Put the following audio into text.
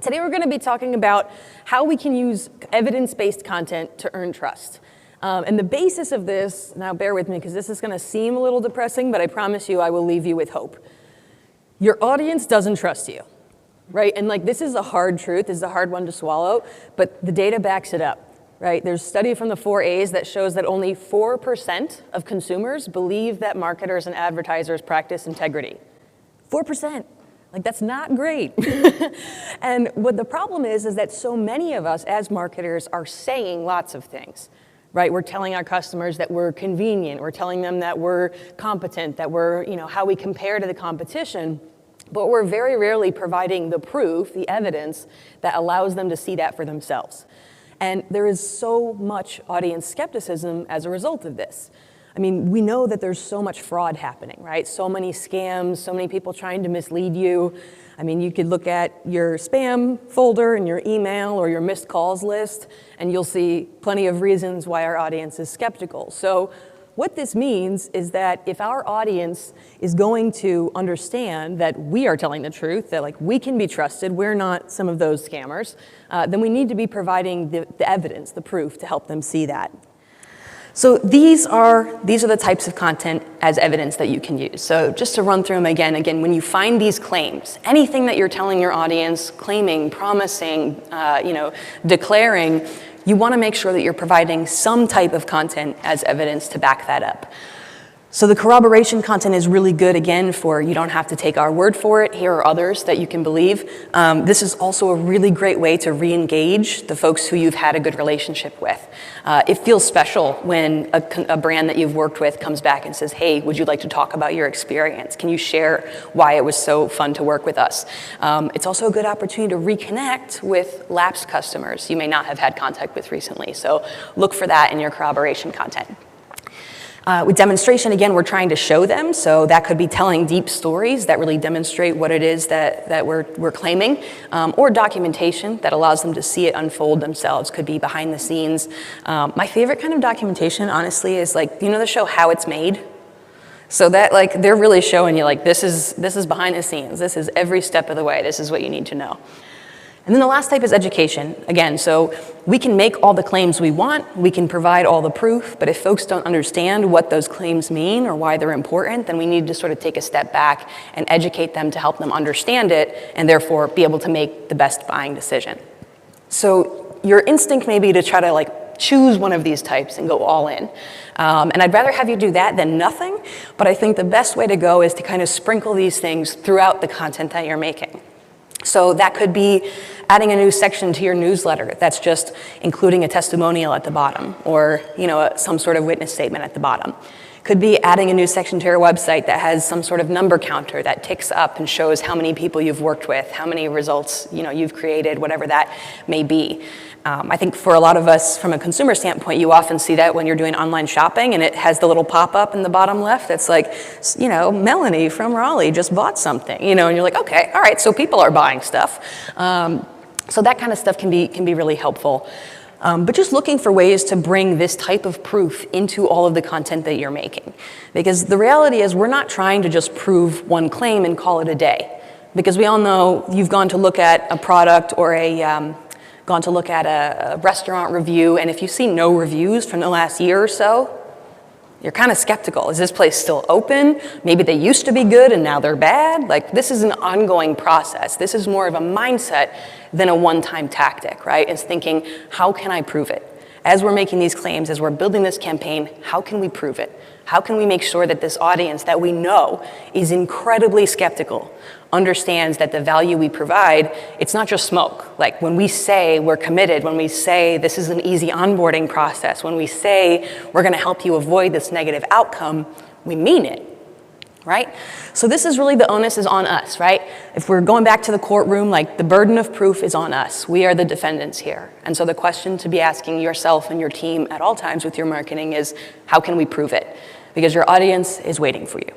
Today we're going to be talking about how we can use evidence-based content to earn trust. And the basis of this, now bear with me because this is going to seem a little depressing, but I promise you I will leave you with hope. Your audience doesn't trust you, right? And like this is a hard truth, this is a hard one to swallow, but the data backs it up, right? There's a study from the 4 A's that shows that only 4% of consumers believe that marketers and advertisers practice integrity. 4%. Like, that's not great. And what the problem is that so many of us as marketers are saying lots of things, right? We're telling our customers that we're convenient. We're telling them that we're competent, that we're, how we compare to the competition. But we're very rarely providing the proof, the evidence that allows them to see that for themselves. And there is so much audience skepticism as a result of this. I mean, we know that there's so much fraud happening, right? So many scams, so many people trying to mislead you. I mean, you could look at your spam folder and your email or your missed calls list, and you'll see plenty of reasons why our audience is skeptical. So what this means is that if our audience is going to understand that we are telling the truth, that like we can be trusted, we're not some of those scammers, then we need to be providing the evidence, the proof to help them see that. So these are the types of content as evidence that you can use. So just to run through them again, when you find these claims, anything that you're telling your audience, claiming, promising, declaring, you want to make sure that you're providing some type of content as evidence to back that up. So the corroboration content is really good, again, for you don't have to take our word for it. Here are others that you can believe. This is also a really great way to re-engage the folks who you've had a good relationship with. It feels special when a brand that you've worked with comes back and says, hey, would you like to talk about your experience? Can you share why it was so fun to work with us? It's also a good opportunity to reconnect with lapsed customers you may not have had contact with recently. So look for that in your corroboration content. With demonstration, again, we're trying to show them, so that could be telling deep stories that really demonstrate what it is that we're claiming, or documentation that allows them to see it unfold themselves, could be behind the scenes. My favorite kind of documentation, honestly, is like, the show How It's Made? So that, they're really showing you, this is behind the scenes, this is every step of the way, this is what you need to know. And then the last type is education. Again, so we can make all the claims we want, we can provide all the proof, but if folks don't understand what those claims mean or why they're important, then we need to sort of take a step back and educate them to help them understand it and therefore be able to make the best buying decision. So your instinct may be to try to choose one of these types and go all in. And I'd rather have you do that than nothing, but I think the best way to go is to kind of sprinkle these things throughout the content that you're making. So that could be adding a new section to your newsletter that's just including a testimonial at the bottom or some sort of witness statement at the bottom. Could be adding a new section to your website that has some sort of number counter that ticks up and shows how many people you've worked with, how many results you've created, whatever that may be. I think for a lot of us, from a consumer standpoint, you often see that when you're doing online shopping and it has the little pop-up in the bottom left that's like, Melanie from Raleigh just bought something, and you're like, okay, all right, so people are buying stuff. So that kind of stuff can be really helpful. But just looking for ways to bring this type of proof into all of the content that you're making. Because the reality is we're not trying to just prove one claim and call it a day. Because we all know you've gone to look at a product or gone to look at a restaurant review, and if you see no reviews from the last year or so, you're kind of skeptical. Is this place still open? Maybe they used to be good and now they're bad. This is an ongoing process. This is more of a mindset than a one-time tactic, right? It's thinking, how can I prove it? As we're making these claims, as we're building this campaign, how can we prove it? How can we make sure that this audience that we know is incredibly skeptical understands that the value we provide, it's not just smoke. When we say we're committed, when we say this is an easy onboarding process, when we say we're going to help you avoid this negative outcome, we mean it, right? So this is really the onus is on us, right? If we're going back to the courtroom, the burden of proof is on us. We are the defendants here. And so the question to be asking yourself and your team at all times with your marketing is, how can we prove it? Because your audience is waiting for you.